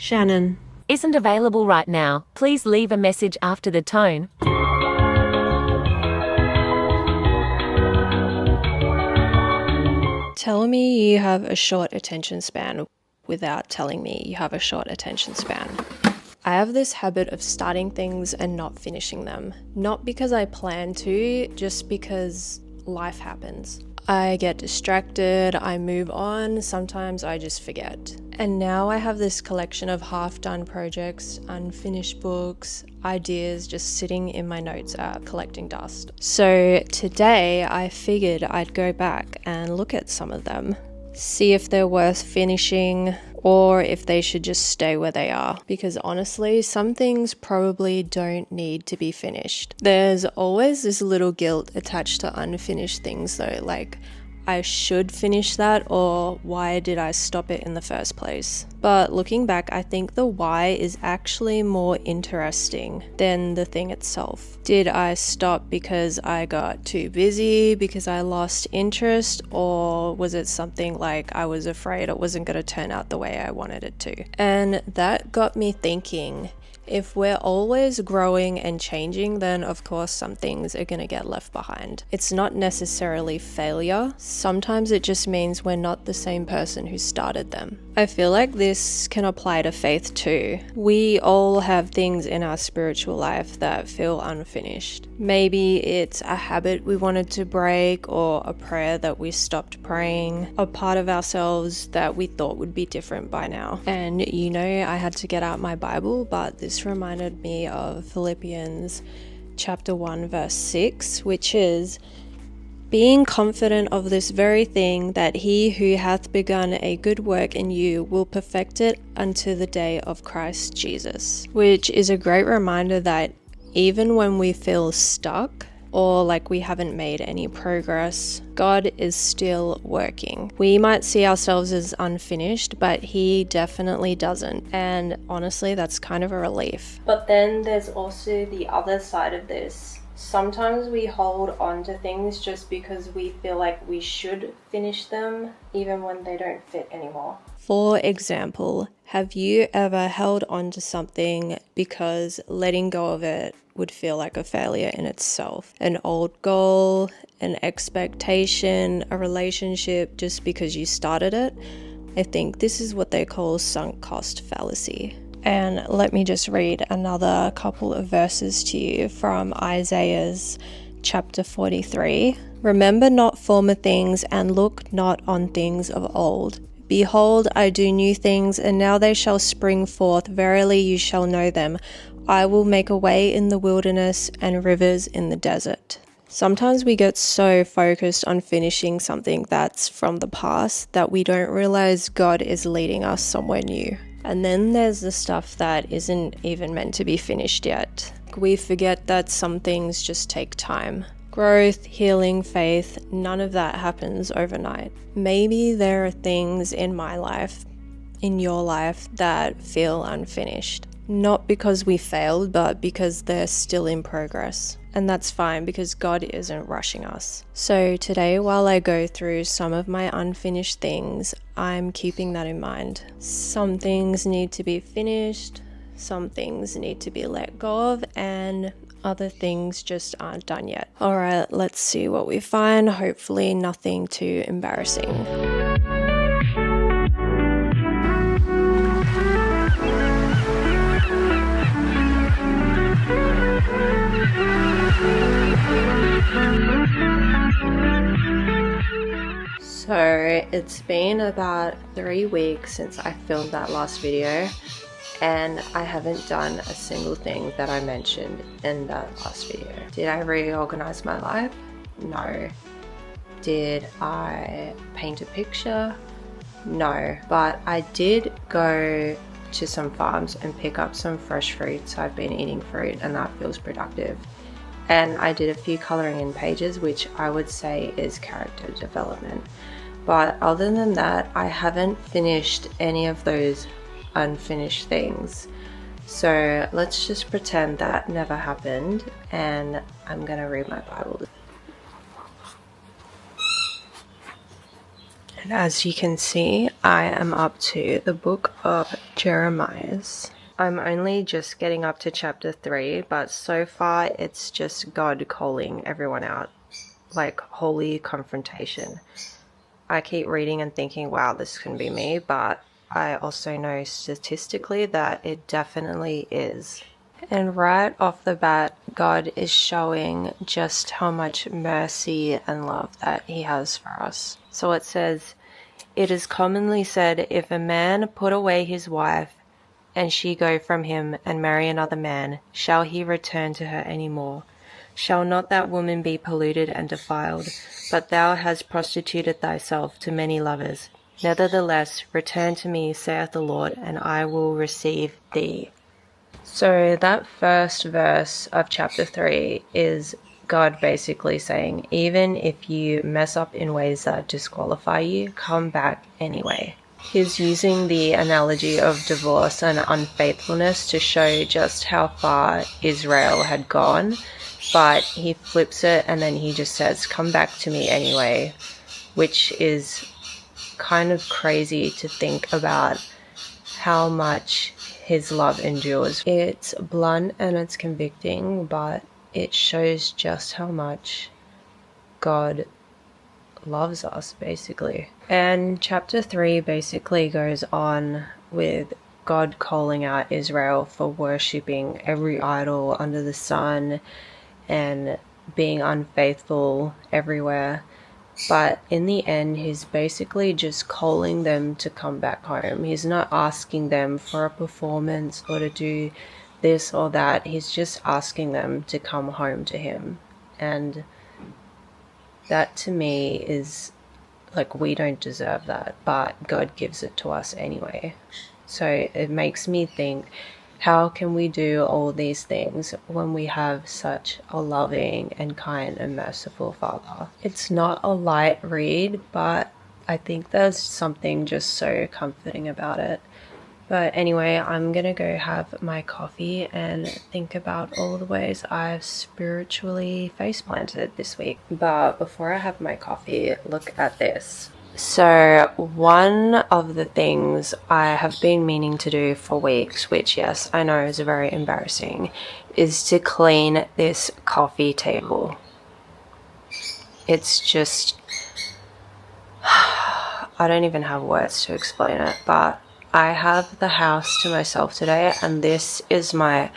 Shannon isn't available right now. Please leave a message after the tone. Tell me you have a short attention span without telling me you have a short attention span. I have this habit of starting things and not finishing them. Not because I plan to, just because life happens. I get distracted, I move on, sometimes I just forget. And now I have this collection of half-done projects, unfinished books, ideas just sitting in my notes app collecting dust. So today I figured I'd go back and look at some of them, see if they're worth finishing or if they should just stay where they are. Because honestly, some things probably don't need to be finished. There's always this little guilt attached to unfinished things though, like I should finish that, or why did I stop it in the first place? But looking back, I think the why is actually more interesting than the thing itself. Did I stop because I got too busy, because I lost interest, or was it something like I was afraid it wasn't going to turn out the way I wanted it to? And that got me thinking, if we're always growing and changing, then of course some things are going to get left behind. It's not necessarily failure. Sometimes it just means we're not the same person who started them. I feel like this can apply to faith too. We all have things in our spiritual life that feel unfinished. Maybe it's a habit we wanted to break, or a prayer that we stopped praying, a part of ourselves that we thought would be different by now. And you know, I had to get out my Bible, but this reminded me of Philippians chapter 1 verse 6, which is, being confident of this very thing, that he who hath begun a good work in you will perfect it unto the day of Christ Jesus. Which is a great reminder that even when we feel stuck or like we haven't made any progress, God is still working. We might see ourselves as unfinished, but he definitely doesn't. And honestly, that's kind of a relief. But then there's also the other side of this. Sometimes we hold on to things just because we feel like we should finish them, even when they don't fit anymore. For example, have you ever held on to something because letting go of it would feel like a failure in itself? An old goal, an expectation, a relationship, just because you started it? I think this is what they call sunk cost fallacy. And let me just read another couple of verses to you from Isaiah's chapter 43. Remember not former things, and look not on things of old. Behold, I do new things, and now they shall spring forth. Verily you shall know them. I will make a way in the wilderness and rivers in the desert. Sometimes we get so focused on finishing something that's from the past that we don't realize God is leading us somewhere new. And then there's the stuff that isn't even meant to be finished yet. We forget that some things just take time. Growth, healing, faith, none of that happens overnight. Maybe there are things in my life, in your life, that feel unfinished. Not because we failed, but because they're still in progress. And that's fine, because God isn't rushing us. So today, while I go through some of my unfinished things, I'm keeping that in mind. Some things need to be finished, some things need to be let go of, and other things just aren't done yet. Alright, let's see what we find. Hopefully nothing too embarrassing. So it's been about 3 weeks since I filmed that last video, and I haven't done a single thing that I mentioned in that last video. Did I reorganize my life? No. Did I paint a picture? No. But I did go to some farms and pick up some fresh fruits. I've been eating fruit and that feels productive. And I did a few colouring in pages, which I would say is character development. But other than that, I haven't finished any of those unfinished things. So let's just pretend that never happened, and I'm gonna read my Bible. And as you can see, I am up to the book of Jeremiah. I'm only just getting up to chapter 3, but so far it's just God calling everyone out, like holy confrontation. I keep reading and thinking, wow, this can be me, but I also know statistically that it definitely is. And right off the bat, God is showing just how much mercy and love that He has for us. So it says, "It is commonly said, if a man put away his wife, and she go from him and marry another man, shall he return to her any more? Shall not that woman be polluted and defiled? But thou hast prostituted thyself to many lovers. Nevertheless, return to me, saith the Lord, and I will receive thee." So that first verse of chapter 3 is God basically saying, even if you mess up in ways that disqualify you, come back anyway. He's using the analogy of divorce and unfaithfulness to show just how far Israel had gone, but he flips it and then he just says, come back to me anyway, which is kind of crazy to think about how much His love endures. It's blunt and it's convicting, but it shows just how much God loves us, basically. And chapter 3 basically goes on with God calling out Israel for worshipping every idol under the sun and being unfaithful everywhere. But in the end, He's basically just calling them to come back home. He's not asking them for a performance or to do this or that. He's just asking them to come home to Him. And that to me is like, we don't deserve that, but God gives it to us anyway. So it makes me think, how can we do all these things when we have such a loving and kind and merciful Father? It's not a light read, but I think there's something just so comforting about it. But anyway, I'm gonna go have my coffee and think about all the ways I've spiritually face planted this week. But before I have my coffee, look at this. So one of the things I have been meaning to do for weeks, which yes, I know is very embarrassing, is to clean this coffee table. It's just, I don't even have words to explain it, but I have the house to myself today, and this is my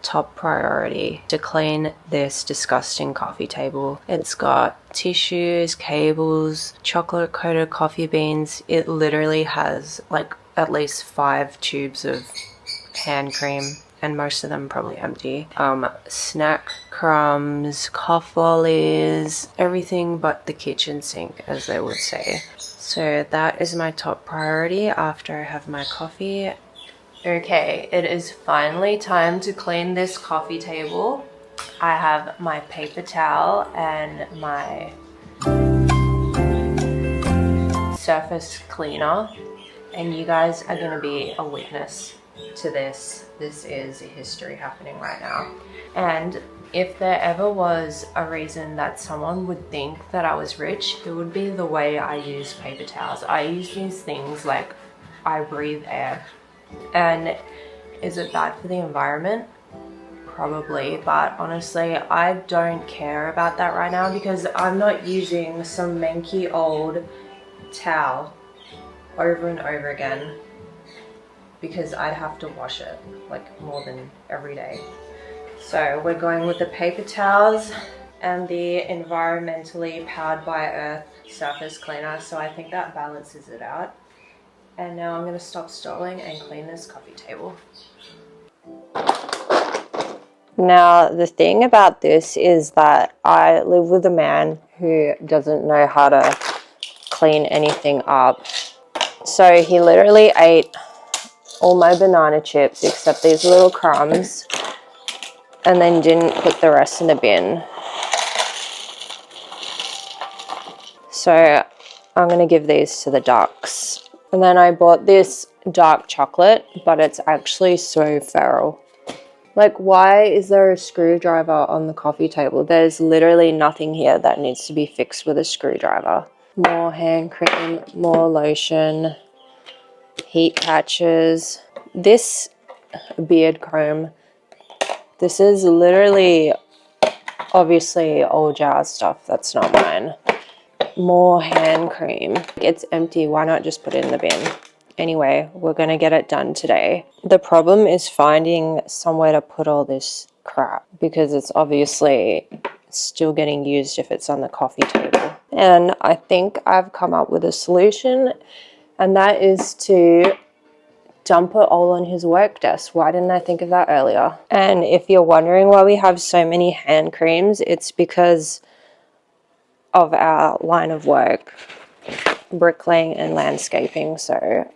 top priority, to clean this disgusting coffee table. It's got tissues, cables, chocolate coated coffee beans. It literally has like at least 5 tubes of hand cream, and most of them probably empty. Snack crumbs, cough lollies, everything but the kitchen sink, as they would say. So that is my top priority after I have my coffee. Okay, it is finally time to clean this coffee table. I have my paper towel and my surface cleaner, and you guys are going to be a witness to this. This is history happening right now. And if there ever was a reason that someone would think that I was rich, it would be the way I use paper towels. I use these things like I breathe air. And is it bad for the environment? Probably, but honestly, I don't care about that right now because I'm not using some manky old towel over and over again because I'd have to wash it like more than every day. So we're going with the paper towels and the environmentally powered by earth surface cleaner, so I think that balances it out. And now I'm going to stop stalling and clean this coffee table. Now, the thing about this is that I live with a man who doesn't know how to clean anything up. So he literally ate all my banana chips except these little crumbs and then didn't put the rest in the bin. So I'm going to give these to the ducks. And then I bought this dark chocolate, but it's actually so feral. Like, why is there a screwdriver on the coffee table? There's literally nothing here that needs to be fixed with a screwdriver. more hand cream, more lotion, heat patches. This beard comb, this is literally obviously old jar stuff, that's not mine. More hand cream. It's empty, why not just put it in the bin? Anyway, we're gonna get it done today. The problem is finding somewhere to put all this crap because it's obviously still getting used if it's on the coffee table. And I think I've come up with a solution, and that is to dump it all on his work desk. Why didn't I think of that earlier? And if you're wondering why we have so many hand creams, it's because of our line of work, bricklaying and landscaping. So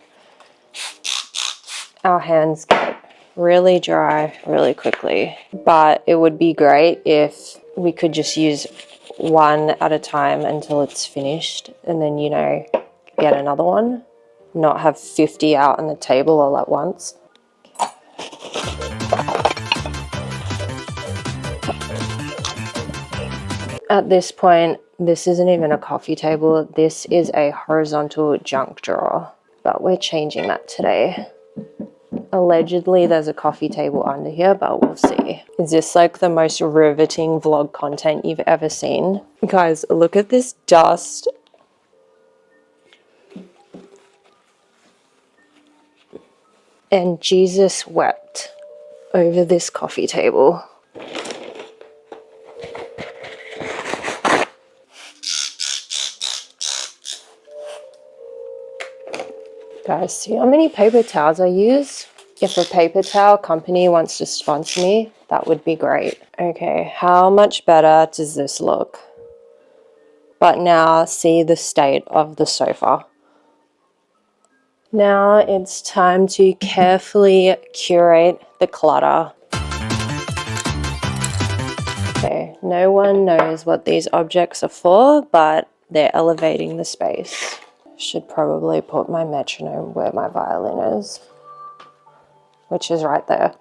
our hands get really dry really quickly. But it would be great if we could just use one at a time until it's finished and then, you know, get another one. Not have 50 out on the table all at once. At this point, this isn't even a coffee table. This is a horizontal junk drawer. But we're changing that today. Allegedly, there's a coffee table under here, but we'll see. Is this like the most riveting vlog content you've ever seen? Guys, look at this dust. And Jesus wept over this coffee table. Guys, see how many paper towels I use? If a paper towel company wants to sponsor me, that would be great. Okay, how much better does this look? But now see the state of the sofa. Now it's time to carefully curate the clutter. Okay, no one knows what these objects are for, but they're elevating the space. Should probably put my metronome where my violin is, which is right there.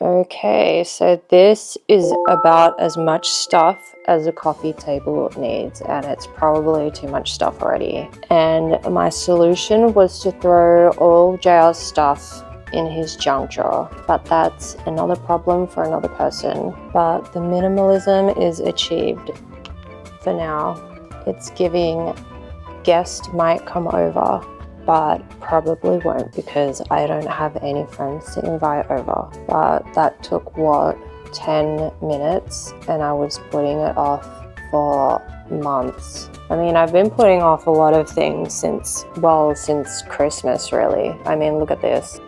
Okay, so this is about as much stuff as a coffee table needs, and it's probably too much stuff already. And my solution was to throw all JR's stuff in his junk drawer, but that's another problem for another person. But the minimalism is achieved for now. It's giving guest might come over, but probably won't because I don't have any friends to invite over. But that took what, 10 minutes, and I was putting it off for months. I mean, I've been putting off a lot of things since Christmas really. I mean, look at this.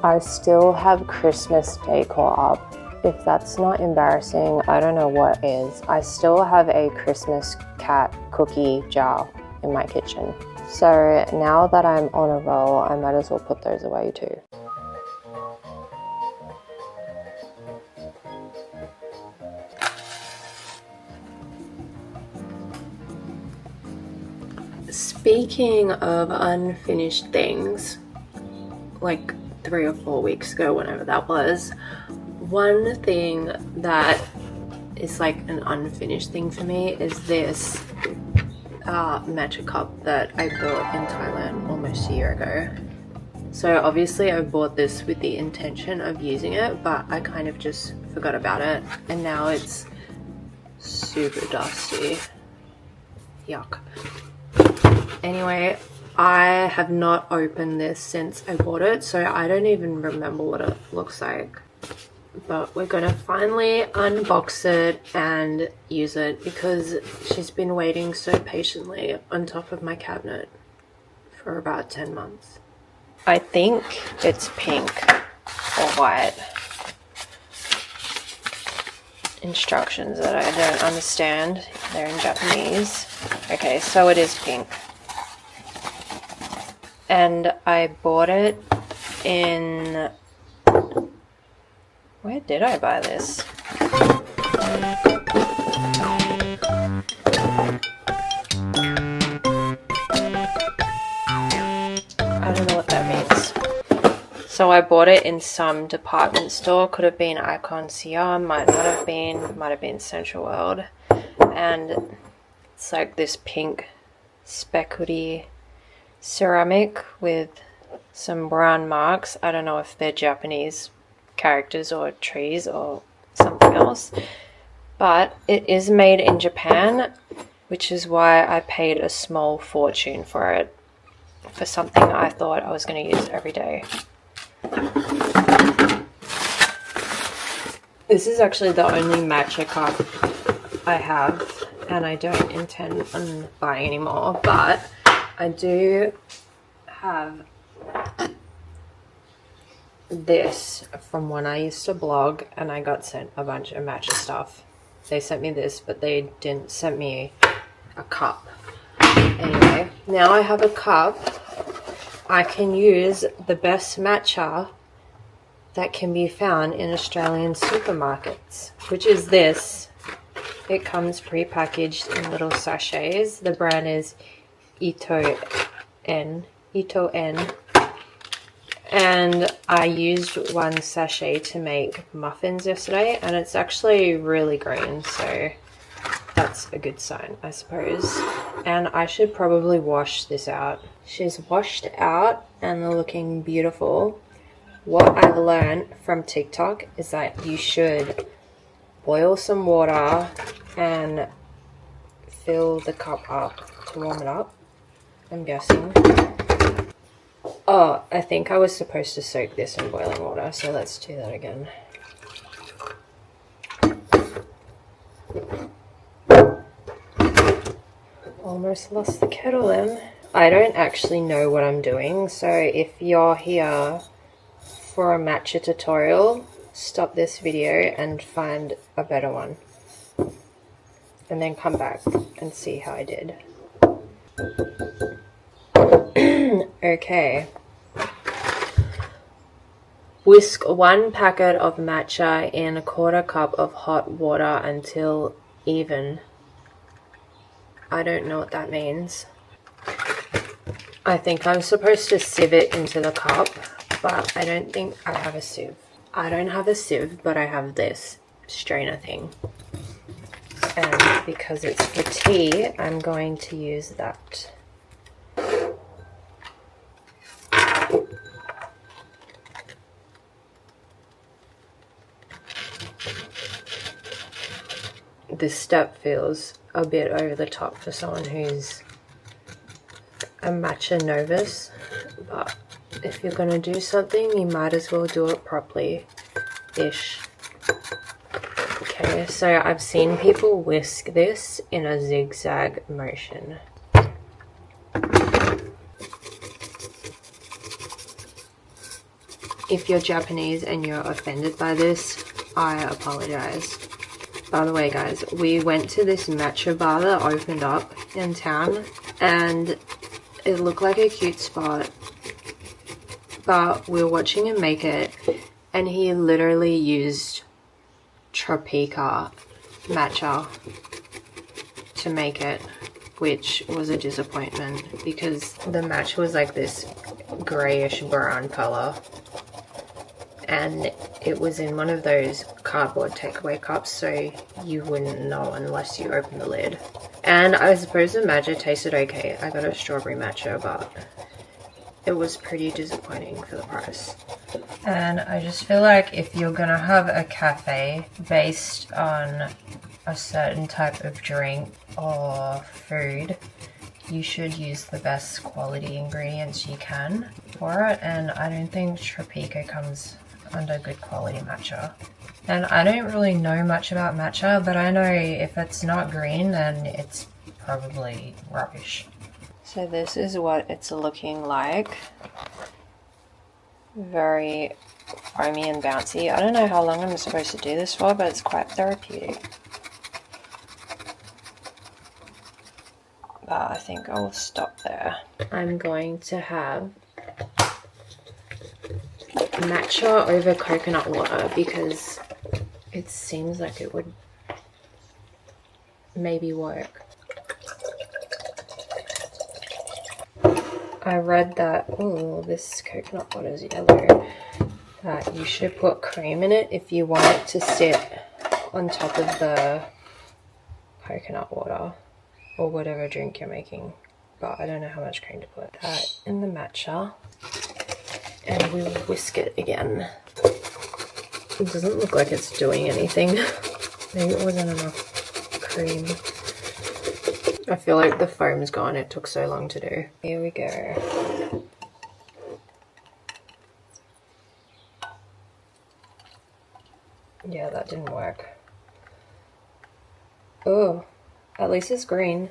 I still have Christmas decor up. If that's not embarrassing, I don't know what is. I still have a Christmas cat cookie jar in my kitchen. So now that I'm on a roll, I might as well put those away too. Speaking of unfinished things, like 3 or 4 weeks ago, whenever that was, one thing that is like an unfinished thing for me is this matcha cup that I bought in Thailand almost a year ago. So obviously I bought this with the intention of using it, but I kind of just forgot about it, and now it's super dusty. Yuck. Anyway, I have not opened this since I bought it, so I don't even remember what it looks like. But we're gonna finally unbox it and use it because she's been waiting so patiently on top of my cabinet for about 10 months. I think it's pink or white. Instructions that I don't understand. They're in Japanese. Okay, so it is pink. And I bought it in... Where did I buy this? I don't know what that means. So I bought it in some department store. Could have been Icon Siam, might not have been, might have been Central World. And It's like this pink speckledy ceramic with some brown marks. I don't know if they're Japanese characters or trees or something else, but it is made in Japan, which is why I paid a small fortune for it, for something I thought I was going to use every day. This is actually the only matcha cup I have, and I don't intend on buying any more, but I do have this from when I used to blog and I got sent a bunch of matcha stuff. They sent me this, but they didn't send me a cup. Anyway, now I have a cup. I can use the best matcha that can be found in Australian supermarkets, which is this. It comes pre-packaged in little sachets. The brand is Ito N. And I used one sachet to make muffins yesterday, and it's actually really green, so that's a good sign, I suppose. And I should probably wash this out. She's washed out and looking beautiful. What I've learned from TikTok is that you should boil some water and fill the cup up to warm it up, I'm guessing. Oh, I think I was supposed to soak this in boiling water, so let's do that again. Almost lost the kettle then. I don't actually know what I'm doing, so if you're here for a matcha tutorial, stop this video and find a better one. And then come back and see how I did. Okay. Whisk 1 packet of matcha in a 1/4 cup of hot water until even. I don't know what that means. I think I'm supposed to sieve it into the cup, but I don't think I have a sieve. I don't have a sieve, but I have this strainer thing. And because it's for tea, I'm going to use that. This step feels a bit over the top for someone who's a matcha novice, but if you're going to do something, you might as well do it properly-ish. Okay, so I've seen people whisk this in a zigzag motion. If you're Japanese and you're offended by this, I apologize. By the way, guys, we went to this matcha bar that opened up in town, and it looked like a cute spot, but we were watching him make it, and he literally used Tropica matcha to make it, which was a disappointment because the matcha was like this grayish brown color, and it was in one of those cardboard takeaway cups, so you wouldn't know unless you open the lid. And I suppose the matcha tasted okay. I got a strawberry matcha, but it was pretty disappointing for the price. And I just feel like if you're gonna have a cafe based on a certain type of drink or food, you should use the best quality ingredients you can for it, and I don't think Tropica comes under good quality matcha. And I don't really know much about matcha, but I know if it's not green, then it's probably rubbish. So this is what it's looking like. Very foamy and bouncy. I don't know how long I'm supposed to do this for, but it's quite therapeutic. But I think I will stop there. I'm going to have matcha over coconut water because it seems like it would maybe work. I read that, oh, this coconut water is yellow, that you should put cream in it if you want it to sit on top of the coconut water. or whatever drink you're making, but I don't know how much cream to put. That in the matcha, and we'll whisk it again. It doesn't look like it's doing anything. Maybe it wasn't enough cream. I feel like the foam's gone. It took so long to do. Here we go. Yeah, that didn't work. Oh, at least it's green.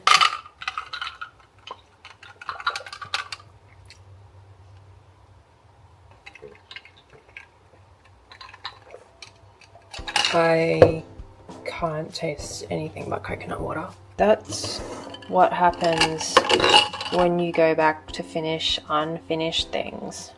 I can't taste anything but coconut water. That's what happens when you go back to finish unfinished things.